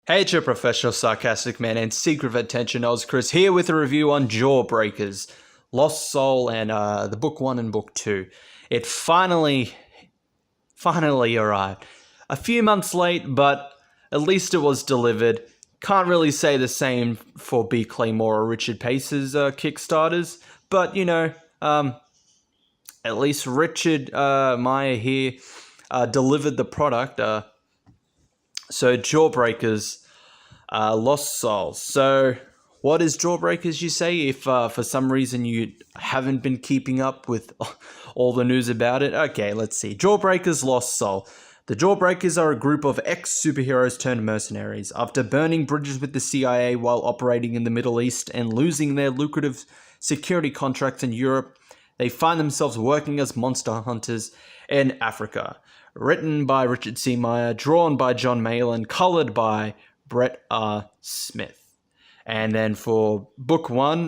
Hey, it's your professional sarcastic man and secret of attention, Oz Chris, here with a review on Jawbreakers, Lost Soul, and the book 1 and book 2. It finally arrived. A few months late, but at least it was delivered. Can't really say the same for B. Claymore or Richard Pace's Kickstarters, but at least Richard Meyer here delivered the product. So Jawbreakers, Lost Souls. So what is Jawbreakers, you say, if for some reason you haven't been keeping up with all the news about it? Okay, let's see. Jawbreakers, Lost Soul. The Jawbreakers are a group of ex-superheroes turned mercenaries. After burning bridges with the CIA while operating in the Middle East and losing their lucrative security contracts in Europe, they find themselves working as monster hunters in Africa. Written by Richard C. Meyer, drawn by John Malin, colored by Brett R. Smith. And then for book 1,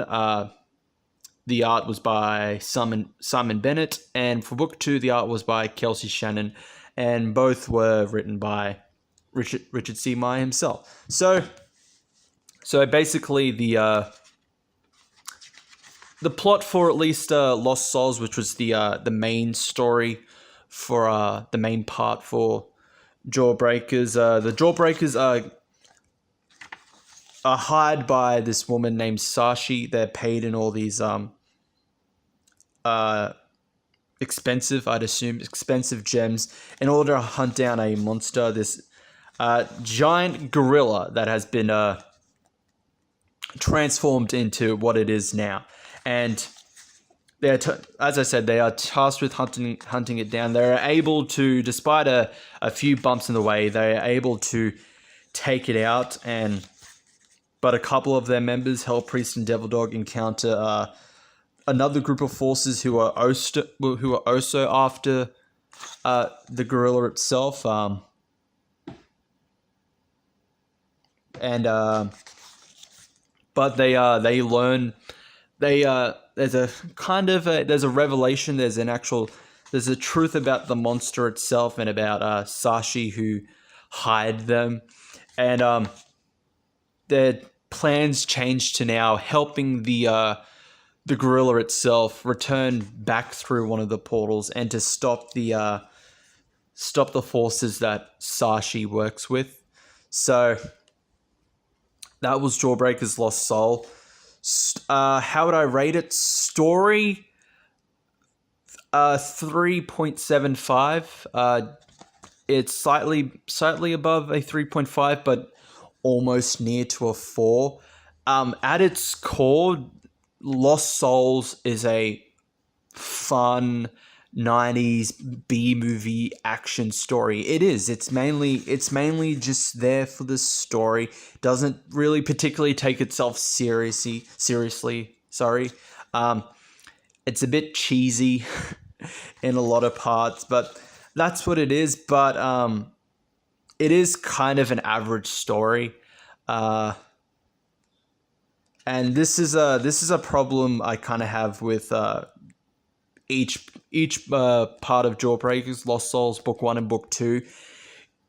the art was by Simon Bennett, and for book 2, the art was by Kelsey Shannon, and both were written by Richard C. Meyer himself. So basically the plot for at least Lost Souls, which was the main story for the main part for Jawbreakers. The Jawbreakers are hired by this woman named Sashi. They're paid in all these expensive gems in order to hunt down a monster, this giant gorilla that has been transformed into what it is now. And as I said, they are tasked with hunting it down. They are able to, despite a few bumps in the way, they are able to take it out. But a couple of their members, Hell Priest and Devil Dog, encounter another group of forces who are also after the gorilla itself. But they learn. There's a revelation. There's a truth about the monster itself and about Sashi, who hired them, and their plans change to now helping the gorilla itself return back through one of the portals and to stop the forces that Sashi works with. So that was Jawbreakers, Lost Soul. How would I rate it? Story, 3.75. It's slightly above a 3.5, but almost near to a 4. At its core, Lost Souls is a fun 90s B-movie action story. It is. It's mainly just there for the story. Doesn't really particularly take itself seriously. Sorry. It's a bit cheesy in a lot of parts, but that's what it is. But it is kind of an average story. And this is a problem I kind of have with each part of Jawbreakers, Lost Souls, book 1 and book 2.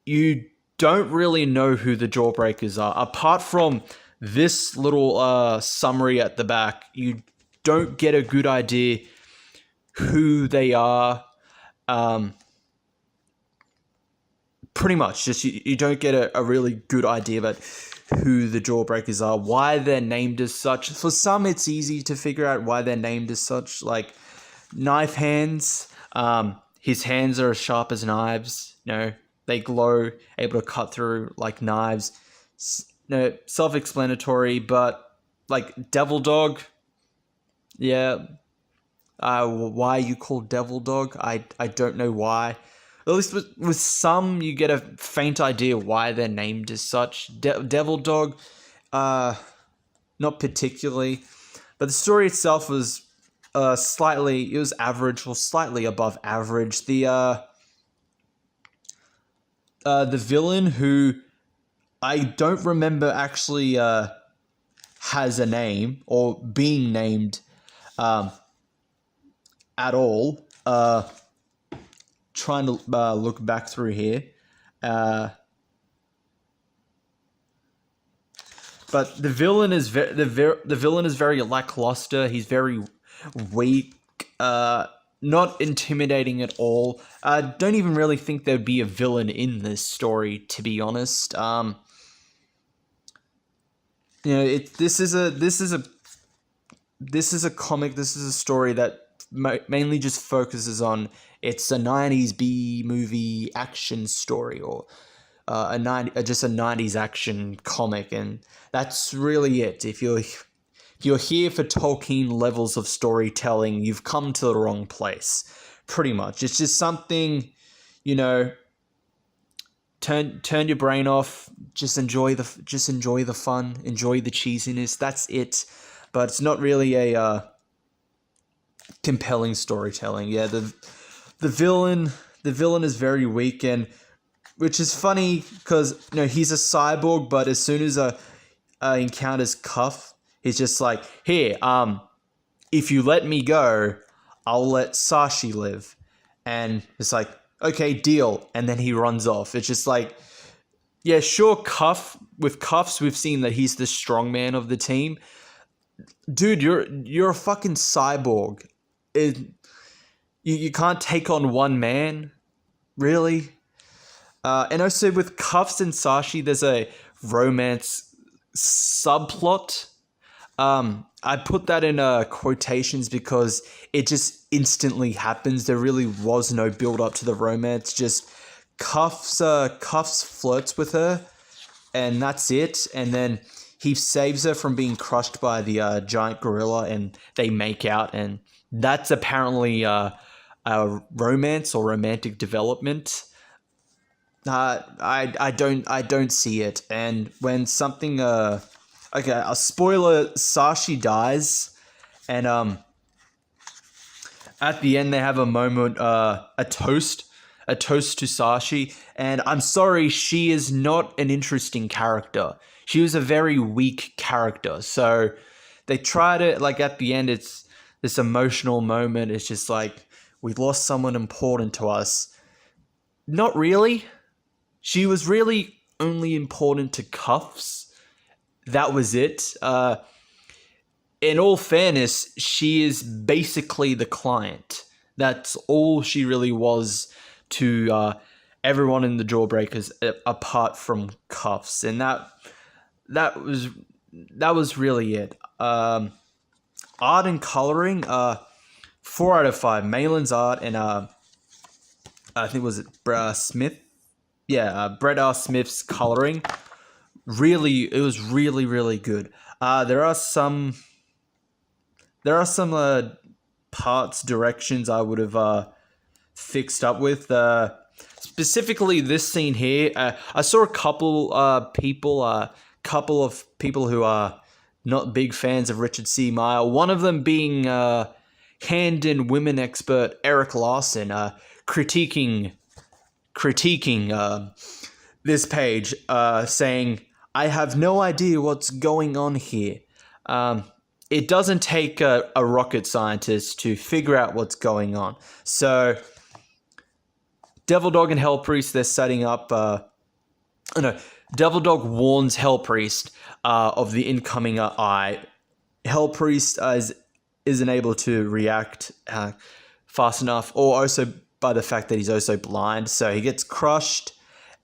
You don't really know who the Jawbreakers are. Apart from this little summary at the back, you don't get a good idea who they are. Pretty much, just you don't get a really good idea about who the Jawbreakers are, why they're named as such. For some, it's easy to figure out why they're named as such, like knife hands. His hands are as sharp as knives. They glow, able to cut through like knives. Self-explanatory, but like Devil Dog. Yeah. Why you call Devil Dog? I don't know why. At least with some, you get a faint idea why they're named as such. Devil Dog, not particularly. But the story itself was it was average or slightly above average. The villain, who I don't remember actually has a name or being named at all. Trying to look back through here. But the villain is very lackluster. He's very weak. Not intimidating at all. I don't even really think there'd be a villain in this story, to be honest. This is a comic. This is a story that mainly just focuses on it's a 90s B movie action story, or just a 90s action comic, and that's really it. If you're here for Tolkien levels of storytelling, you've come to the wrong place. Pretty much. It's just something, turn your brain off, just enjoy the fun, enjoy the cheesiness. That's it. But it's not really a compelling storytelling. Yeah, the villain is very weak, and which is funny because he's a cyborg, but as soon as encounters Cuff, he's just like, here, if you let me go, I'll let Sashi live. And it's like, okay, deal. And then he runs off. It's just like, yeah, sure, with Cuffs, we've seen that he's the strong man of the team. Dude, you're a fucking cyborg. You can't take on one man, really? And also with Cuffs and Sashi, there's a romance subplot. I put that in quotations because it just instantly happens. There really was no build up to the romance. Just Cuffs flirts with her, and that's it. And then he saves her from being crushed by the giant gorilla, and they make out, and that's apparently a romance or romantic development. I don't see it. And when something okay, a spoiler, Sashi dies, and at the end they have a moment, a toast to Sashi, and I'm sorry, she is not an interesting character. She was a very weak character, so they try to, like, at the end, it's this emotional moment. It's just like, we lost someone important to us. Not really. She was really only important to Cuffs. That was it. In all fairness, she is basically the client. That's all she really was to everyone in the Jawbreakers, apart from Cuffs, and that was really it. Art and coloring, 4 out of 5. Malin's art and I think was it Smith. Yeah, Brett R. Smith's coloring. It was really, really good. There are some parts, directions I would have fixed up with. Specifically, this scene here. I saw a couple of people who are not big fans of Richard C. Meyer. One of them being hand and women expert Eric Larson, critiquing this page, saying, I have no idea what's going on here. It doesn't take a rocket scientist to figure out what's going on. So, Devil Dog and Hell Priest, they're setting up... Devil Dog warns Hell Priest of the incoming eye. Hell Priest isn't able to react fast enough, or also by the fact that he's also blind. So he gets crushed,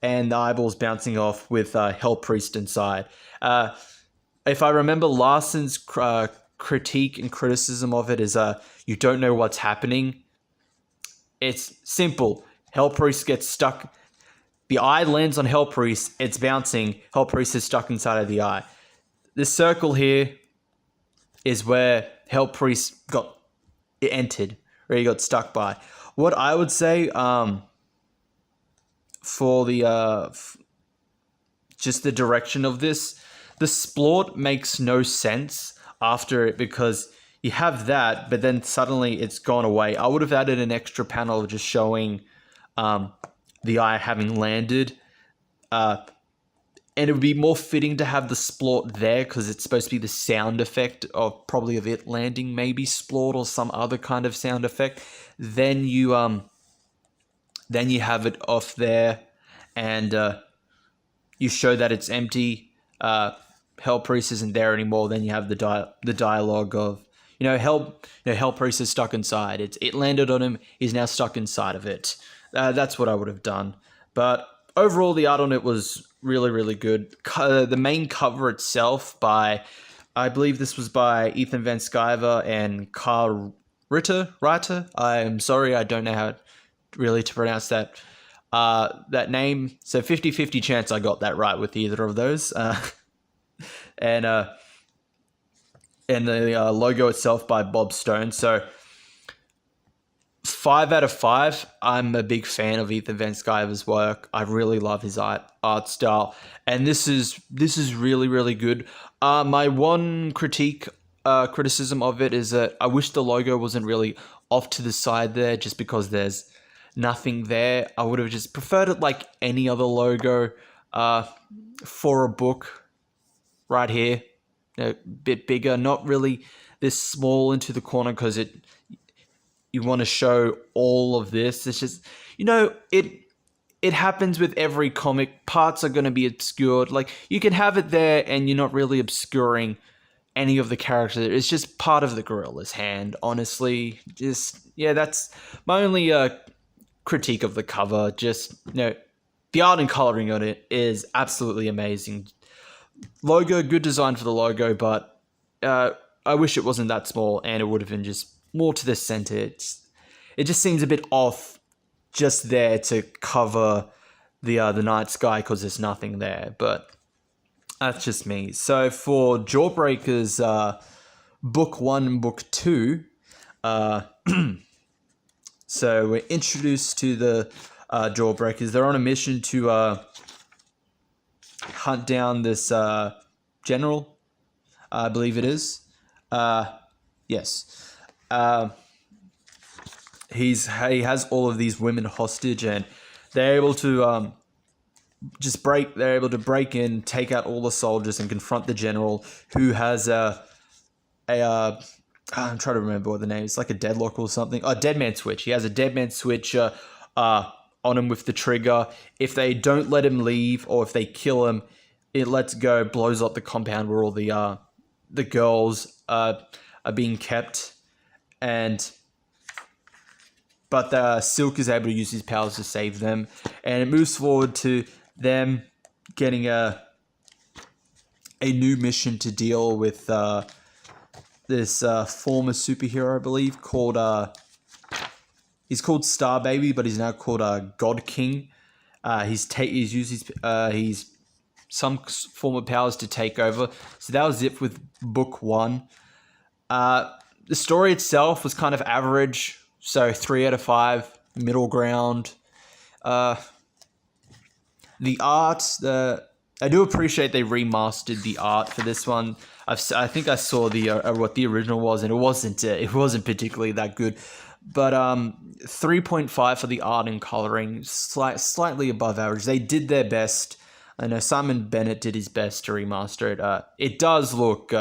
and the eyeball's bouncing off with Hell Priest inside. If I remember, Larson's critique and criticism of it is you don't know what's happening. It's simple. Hell Priest gets stuck. The eye lands on Hell Priest. It's bouncing. Hell Priest is stuck inside of the eye. This circle here is where Hell Priest entered, where he got stuck by. What I would say for the just the direction of this, the splort makes no sense after it, because you have that, but then suddenly it's gone away. I would have added an extra panel just showing the eye having landed, and it would be more fitting to have the splort there because it's supposed to be the sound effect of it landing, maybe splort or some other kind of sound effect. Then you have it off there, and you show that it's empty. Hell Priest isn't there anymore, then you have the dialogue of, Hell Priest is stuck inside. It landed on him. He's now stuck inside of it. That's what I would have done. But overall, the art on it was really, really good. The main cover itself I believe this was by Ethan Van Sciver and Carl Ritter. I'm sorry, I don't know how really to pronounce that name. So 50-50 chance I got that right with either of those. And the logo itself by Bob Stone. So 5 out of 5. I'm a big fan of Ethan Van Sciver's work. I really love his art style, and this is really, really good. My one criticism of it is that I wish the logo wasn't really off to the side there, just because there's nothing there. I would have just preferred it like any other logo for a book right here, a bit bigger, not really this small into the corner, because you want to show all of this. It's just, it happens with every comic. Parts are going to be obscured. Like, you can have it there and you're not really obscuring any of the characters. It's just part of the gorilla's hand, honestly. That's my only critique of the cover. Just, the art and coloring on it is absolutely amazing. Logo, good design for the logo, but I wish it wasn't that small and it would have been just more to the center. It just seems a bit off just there to cover the night sky, because there's nothing there. But that's just me. So for Jawbreakers book 1 and book 2, so we're introduced to the Jawbreakers. They're on a mission to hunt down this general, I believe it is. Yes. He has all of these women hostage, and they're able to break in, take out all the soldiers, and confront the general, who has I'm trying to remember what the name is. It's like a deadlock or something. A dead man switch. He has a dead man switch on him with the trigger. If they don't let him leave, or if they kill him, it lets go, blows up the compound where all the girls are being kept. But Silk is able to use his powers to save them, and it moves forward to them getting a new mission to deal with this former superhero, I believe, called he's called Star Baby, but he's now called God King. He's used his some form of powers to take over. So that was it with book 1. The story itself was kind of average, so 3 out of 5, middle ground. The art, I do appreciate they remastered the art for this one. I think I saw what the original was, and it wasn't particularly that good. But 3.5 for the art and coloring, slightly above average. They did their best. I know Simon Bennett did his best to remaster it. It does look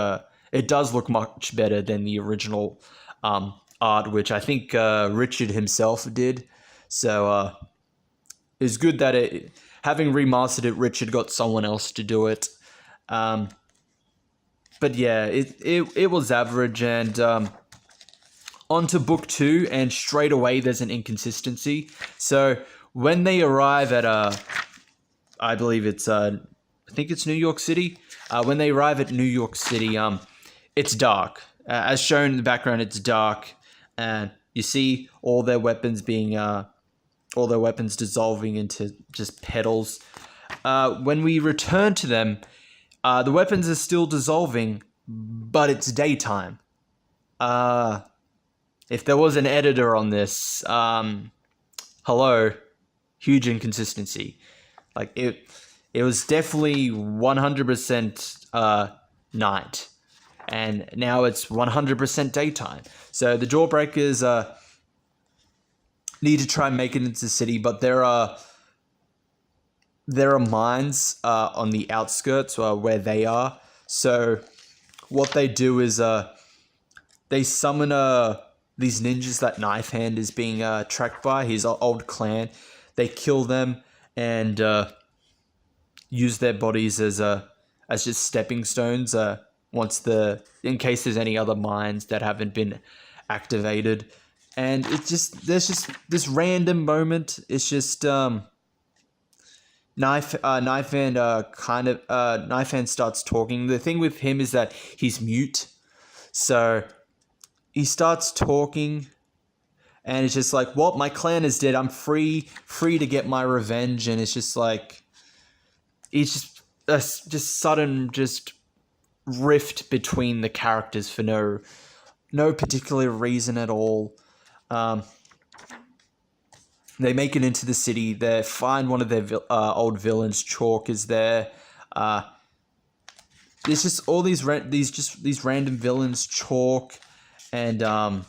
much better than the original art, which I think Richard himself did. So it's good that having remastered it, Richard got someone else to do it. But yeah, it was average, and on to book 2, and straight away there's an inconsistency. So when they arrive at I believe it's I think it's New York City. When they arrive at New York City, it's dark. As shown in the background, it's dark, and you see all their weapons dissolving into just petals. When we return to them, the weapons are still dissolving, but it's daytime. If there was an editor on this, hello, huge inconsistency. Like, it was definitely 100% night, and now it's 100% daytime. So the Jawbreakers need to try and make it into the city, but there are mines on the outskirts where they are. So what they do is they summon these ninjas that Knife Hand is being tracked by, his old clan. They kill them and use their bodies as as just stepping stones. In case there's any other mines that haven't been activated, and there's just this random moment. It's just Knife Hand starts talking. The thing with him is that he's mute, so he starts talking, and it's just like, "What? My clan is dead. I'm free to get my revenge." And it's just like, it's just sudden rift between the characters for no particular reason at all. They make it into the city. They find one of their old villains. Chalk is there. There's just all these random villains. Chalk, and the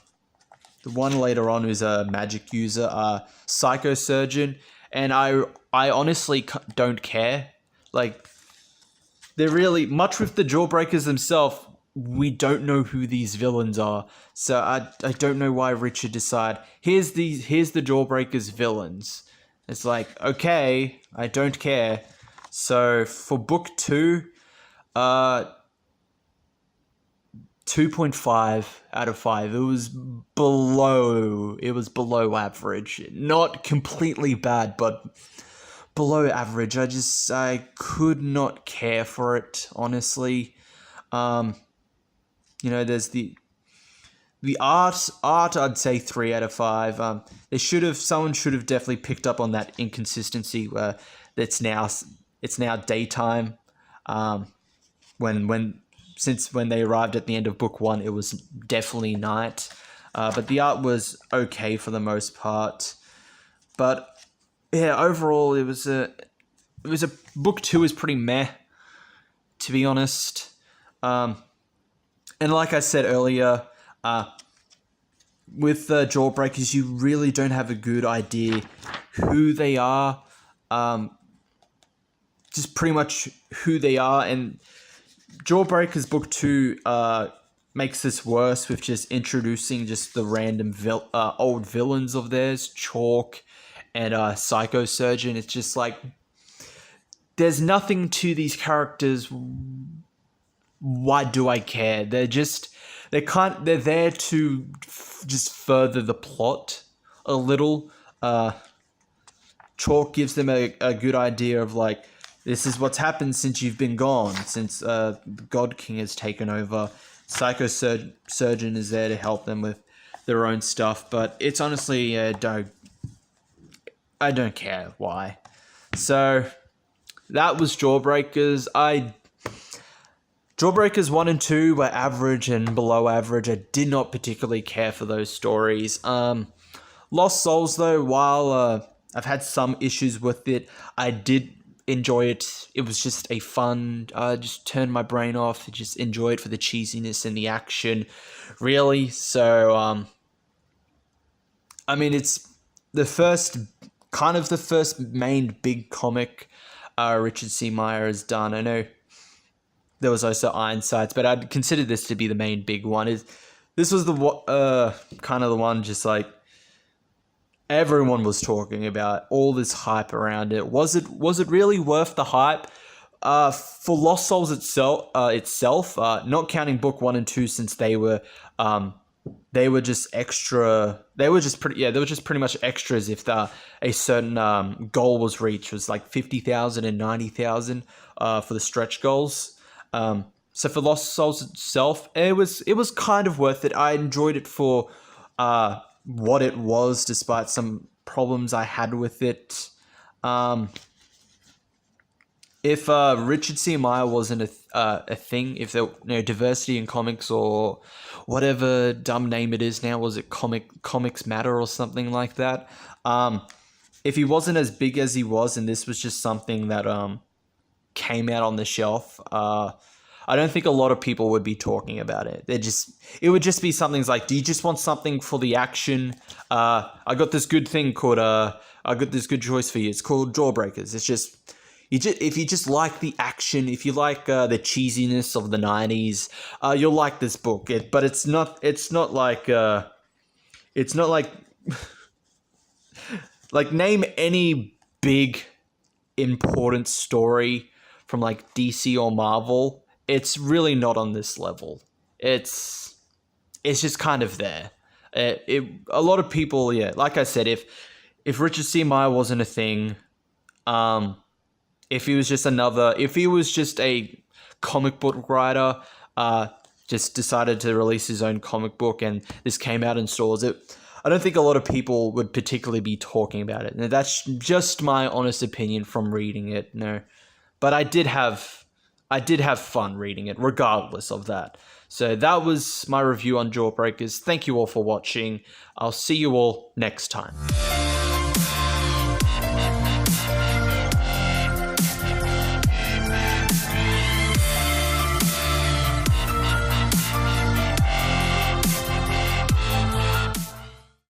one later on who's a magic user, Psycho Surgeon. And I honestly don't care. Like, they're really much with the Jawbreakers themselves. We don't know who these villains are, so I don't know why Richard decided here's the Jawbreakers villains. It's like, okay, I don't care. So for book 2, 2.5 out of 5. It was below average. Not completely bad, but below average. I could not care for it, honestly. There's the art. I'd say 3 out of 5. Someone should have definitely picked up on that inconsistency where it's now daytime. When they arrived at the end of book 1, it was definitely night. But the art was okay for the most part. But yeah, overall it was a book 2 is pretty meh, to be honest. And like I said earlier, with the Jawbreakers, you really don't have a good idea who they are. Just pretty much who they are. And Jawbreakers book 2 makes this worse with just introducing just the random old villains of theirs, Chalk and Psycho Surgeon. It's just like, there's nothing to these characters. Why do I care? They're there to just further the plot a little. Chalk gives them a good idea of like, this is what's happened since you've been gone, since God King has taken over. Psycho Surgeon is there to help them with their own stuff, but it's honestly I don't care why. So that was Jawbreakers. Jawbreakers 1 and 2 were average and below average. I did not particularly care for those stories. Lost Souls, though, while I've had some issues with it, I did enjoy it. It was just a fun, just turn my brain off, just enjoy it for the cheesiness and the action, really. So, it's the first main big comic Richard C. Meyers has done. I know there was also Ironsides, but I'd consider this to be the main big one. This was the kind of the one just like everyone was talking about, all this hype around it. Was it really worth the hype? For Lost Souls itself, not counting book 1 and 2, since they were just extra. They were just pretty much extras if a certain goal was reached. It was like 50,000 and 90,000 for the stretch goals. So for Lost Souls itself, it was kind of worth it. I enjoyed it for what it was, despite some problems I had with it. If Richard C. Meyer wasn't a thing, if there diversity in comics or whatever dumb name it is now, was it Comics Matter or something like that? If he wasn't as big as he was, and this was just something that came out on the shelf, I don't think a lot of people would be talking about it. It would just be something like, do you just want something for the action? I got this good thing called I got this good choice for you. It's called Jawbreakers. It's just if you just like the action, if you like the cheesiness of the 90s, you'll like this book. But it's not like like name any big important story from like DC or Marvel, it's really not on this level. It's just kind of there. A lot of people, yeah, like I said, if Richard C. Meyer wasn't a thing, if he was just a comic book writer, just decided to release his own comic book and this came out in stores, I don't think a lot of people would particularly be talking about it. Now, that's just my honest opinion from reading it. No, but I did have fun reading it, regardless of that. So that was my review on Jawbreakers. Thank you all for watching. I'll see you all next time.